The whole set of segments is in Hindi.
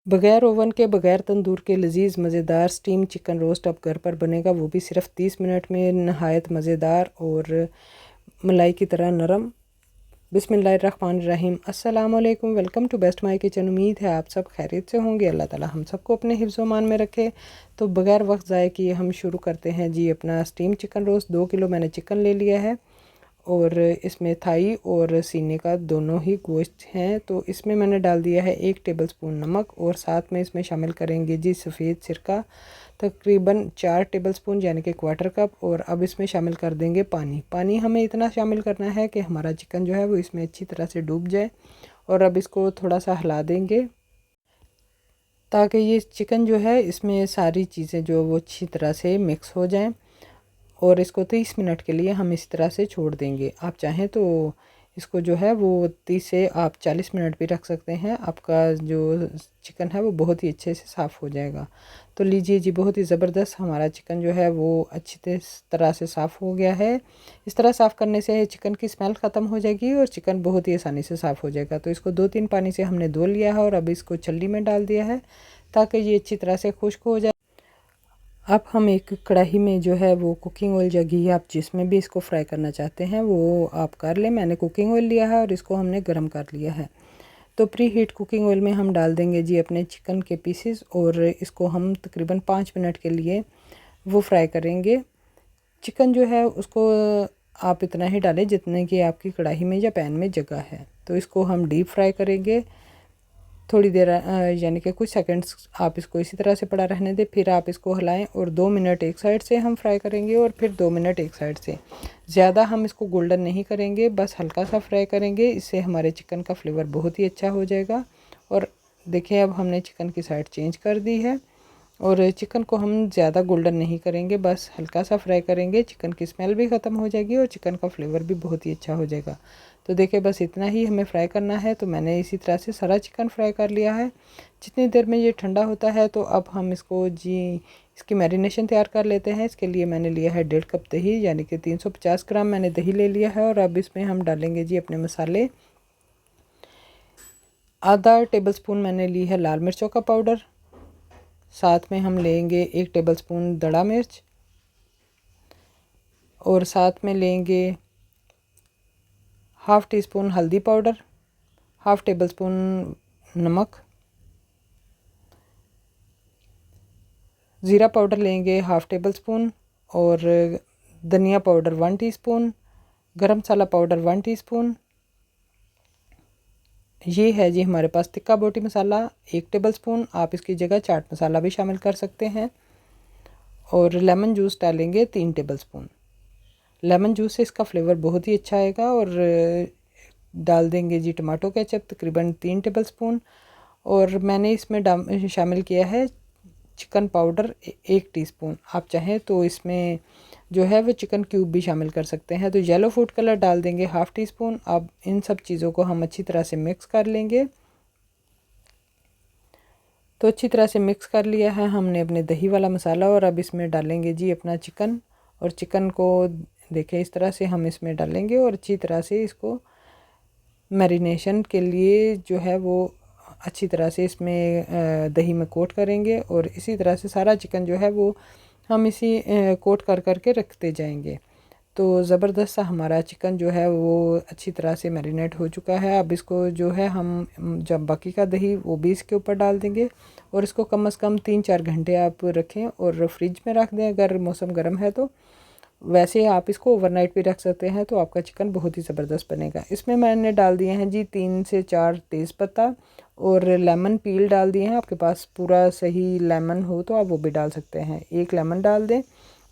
बग़ैर ओवन के, बग़ैर तंदूर के लजीज मज़ेदार स्टीम चिकन रोस्ट अब घर पर बनेगा, वो भी सिर्फ 30 मिनट में। नहायत मज़ेदार और मलाई की तरह नरम। बिस्मिल्लाहिर्रहमानिर्रहीम। अस्सलाम वालेकुम, welcome to best my kitchen. उम्मीद है आप सब खैरियत से होंगे। अल्लाह ताला हम सबको अपने हिफ्ज़ व मान में रखे। तो बग़ैर वक्त ज़ाय किए हम शुरू करते हैं जी अपना स्टीम चिकन रोस्ट। 2 किलो मैंने चिकन ले लिया है और इसमें थाई और सीने का दोनों ही गोश्त हैं। तो इसमें मैंने डाल दिया है 1 टेबलस्पून नमक और साथ में इसमें शामिल करेंगे जी सफ़ेद सिरका, तकरीबन 4 टेबलस्पून यानी कि क्वार्टर कप। और अब इसमें शामिल कर देंगे पानी। पानी हमें इतना शामिल करना है कि हमारा चिकन जो है वो इसमें अच्छी तरह से डूब जाए। और अब इसको थोड़ा सा हिला देंगे ताकि ये चिकन जो है इसमें सारी चीज़ें जो वो अच्छी तरह से मिक्स हो जाएं। और इसको 30 मिनट के लिए हम इस तरह से छोड़ देंगे। आप चाहें तो इसको जो है वो 30 से आप 40 मिनट भी रख सकते हैं। आपका जो चिकन है वो बहुत ही अच्छे से साफ़ हो जाएगा। तो लीजिए जी, बहुत ही ज़बरदस्त हमारा चिकन जो है वो अच्छी तरह से साफ़ हो गया है। इस तरह साफ़ करने से चिकन की स्मेल ख़त्म हो जाएगी और चिकन बहुत ही आसानी से साफ़ हो जाएगा। तो इसको 2-3 पानी से हमने धो लिया है और अब इसको छलनी में डाल दिया है ताकि ये अच्छी तरह से खुश्क हो जाए। अब हम एक कढ़ाई में जो है वो कुकिंग ऑयल या घी, आप जिसमें भी इसको फ्राई करना चाहते हैं वो आप कर लें। मैंने कुकिंग ऑयल लिया है और इसको हमने गर्म कर लिया है। तो प्री हीट कुकिंग ऑयल में हम डाल देंगे जी अपने चिकन के पीसेस और इसको हम तकरीबन 5 मिनट के लिए वो फ्राई करेंगे। चिकन जो है उसको आप इतना ही डालें जितने की आपकी कढ़ाई में या पैन में जगह है। तो इसको हम डीप फ्राई करेंगे थोड़ी देर, यानी कि कुछ सेकंड्स आप इसको इसी तरह से पड़ा रहने दें। फिर आप इसको हिलाएं और 2 मिनट एक साइड से हम फ्राई करेंगे और फिर 2 मिनट एक साइड से। ज़्यादा हम इसको गोल्डन नहीं करेंगे, बस हल्का सा फ्राई करेंगे। इससे हमारे चिकन का फ्लेवर बहुत ही अच्छा हो जाएगा। और देखिए अब हमने चिकन की साइड चेंज कर दी है और चिकन को हम ज़्यादा गोल्डन नहीं करेंगे, बस हल्का सा फ्राई करेंगे। चिकन की स्मेल भी ख़त्म हो जाएगी और चिकन का फ्लेवर भी बहुत ही अच्छा हो जाएगा। तो देखिए बस इतना ही हमें फ्राई करना है। तो मैंने इसी तरह से सारा चिकन फ्राई कर लिया है। जितनी देर में ये ठंडा होता है तो अब हम इसको जी इसकी मैरिनेशन तैयार कर लेते हैं। इसके लिए मैंने लिया है 1.5 कप दही, यानी कि 350 ग्राम मैंने दही ले लिया है। और अब इसमें हम डालेंगे जी अपने मसाले। आधा टेबलस्पून मैंने ली है लाल मिर्चों का पाउडर, साथ में हम लेंगे 1 टेबलस्पून दड़ा मिर्च और साथ में लेंगे हाफ़ टी स्पून हल्दी पाउडर, हाफ़ टेबल स्पून नमक, ज़ीरा पाउडर लेंगे हाफ़ टेबल स्पून और धनिया पाउडर 1 टीस्पून, गरम मसाला पाउडर 1 टीस्पून। ये है जी हमारे पास तिक्का बोटी मसाला 1 टेबल स्पून। आप इसकी जगह चाट मसाला भी शामिल कर सकते हैं। और लेमन जूस डालेंगे 3 टेबल स्पून। लेमन जूस से इसका फ्लेवर बहुत ही अच्छा आएगा। और डाल देंगे जी टमाटो केचप तकरीबन 3 टेबल स्पून। और मैंने इसमें शामिल किया है चिकन पाउडर 1 टीस्पून। आप चाहें तो इसमें जो है वो चिकन क्यूब भी शामिल कर सकते हैं। तो येलो फूड कलर डाल देंगे हाफ़ टी स्पून। अब इन सब चीज़ों को हम अच्छी तरह से मिक्स कर लेंगे। तो अच्छी तरह से मिक्स कर लिया है हमने अपने दही वाला मसाला। और अब इसमें डालेंगे जी अपना चिकन। और चिकन को देखें इस तरह से हम इसमें डालेंगे और अच्छी तरह से इसको मैरिनेशन के लिए जो है वो अच्छी तरह से इसमें दही में कोट करेंगे। और इसी तरह से सारा चिकन जो है वो हम इसी कोट कर करके रखते जाएंगे। तो ज़बरदस्त सा हमारा चिकन जो है वो अच्छी तरह से मैरिनेट हो चुका है। अब इसको जो है हम जब बाकी का दही वो भी इसके ऊपर डाल देंगे और इसको कम से कम 3-4 घंटे आप रखें और फ्रिज में रख दें अगर मौसम गर्म है तो। वैसे आप इसको ओवरनाइट भी रख सकते हैं तो आपका चिकन बहुत ही ज़बरदस्त बनेगा। इसमें मैंने डाल दिए हैं जी 3 से 4 तेज़पत्ता और लेमन पील डाल दिए हैं। आपके पास पूरा सही लेमन हो तो आप वो भी डाल सकते हैं। 1 लेमन डाल दें।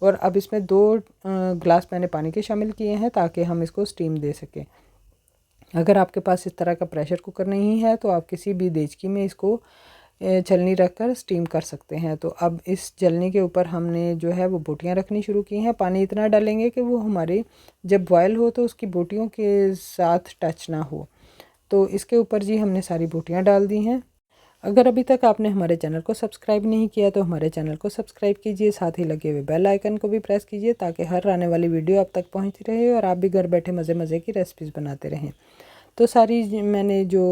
और अब इसमें 2 ग्लास मैंने पानी के शामिल किए हैं ताकि हम इसको स्टीम दे सकें। अगर आपके पास इस तरह का प्रेशर कुकर नहीं है तो आप किसी भी देचकी में इसको छलनी रख कर स्टीम कर सकते हैं। तो अब इस जलने के ऊपर हमने जो है वो बोटियां रखनी शुरू की हैं। पानी इतना डालेंगे कि वो हमारे जब बॉयल हो तो उसकी बोटियों के साथ टच ना हो। तो इसके ऊपर जी हमने सारी बोटियां डाल दी हैं। अगर अभी तक आपने हमारे चैनल को सब्सक्राइब नहीं किया तो हमारे चैनल को सब्सक्राइब कीजिए, साथ ही लगे हुए बेल आइकन को भी प्रेस कीजिए ताकि हर आने वाली वीडियो आप तक पहुंचती रहे और आप भी घर बैठे मज़े मज़े की रेसिपीज़ बनाते रहें। तो सारी मैंने जो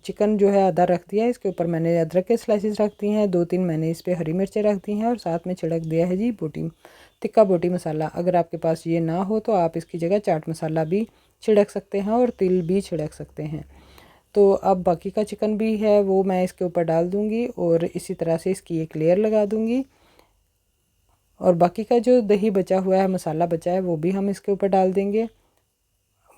चिकन जो है आधा रख दिया है, इसके ऊपर मैंने अदरक के स्लाइसेस रख दिए हैं, 2-3 मैंने इस पर हरी मिर्चें रख दी हैं और साथ में छिड़क दिया है जी बोटी तिक्का बोटी मसाला। अगर आपके पास ये ना हो तो आप इसकी जगह चाट मसाला भी छिड़क सकते हैं और तिल भी छिड़क सकते हैं। तो अब बाकी का चिकन भी है वो मैं इसके ऊपर डाल दूँगी और इसी तरह से इसकी एक लेयर लगा दूँगी। और बाकी का जो दही बचा हुआ है, मसाला बचा है, वो भी हम इसके ऊपर डाल देंगे।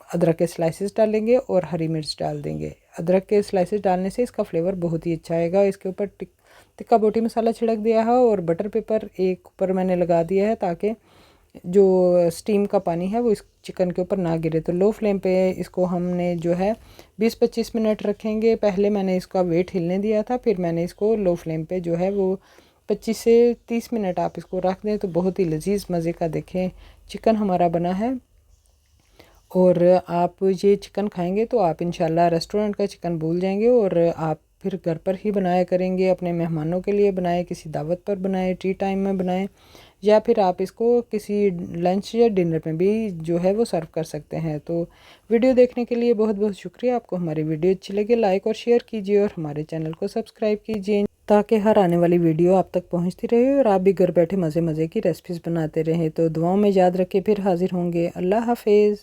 अदरक के स्लाइसेस डालेंगे और हरी मिर्च डाल देंगे। अदरक के स्लाइसेस डालने से इसका फ्लेवर बहुत ही अच्छा आएगा। इसके ऊपर तिक्का बोटी मसाला छिड़क दिया है और बटर पेपर एक ऊपर मैंने लगा दिया है ताकि जो स्टीम का पानी है वो इस चिकन के ऊपर ना गिरे। तो लो फ्लेम पे इसको हमने जो है 20-25 मिनट रखेंगे। पहले मैंने इसका वेट हिलने दिया था, फिर मैंने इसको लो फ्लेम पे जो है वो 25 से 30 मिनट आप इसको रख दें तो बहुत ही लजीज मज़े का देखें चिकन हमारा बना है। और आप ये चिकन खाएंगे तो आप इंशाल्लाह रेस्टोरेंट का चिकन भूल जाएंगे और आप फिर घर पर ही बनाया करेंगे। अपने मेहमानों के लिए बनाएं, किसी दावत पर बनाएं, टी टाइम में बनाएं, या फिर आप इसको किसी लंच या डिनर में भी जो है वो सर्व कर सकते हैं। तो वीडियो देखने के लिए बहुत बहुत शुक्रिया। आपको हमारी वीडियो अच्छी लगे लाइक और शेयर कीजिए और हमारे चैनल को सब्सक्राइब कीजिए ताकि हर आने वाली वीडियो आप तक पहुंचती रहे और आप भी घर बैठे मज़े मज़े की रेसिपीज़ बनाते रहें। तो दुआओं में याद रखें, फिर हाजिर होंगे। अल्लाह हाफिज़।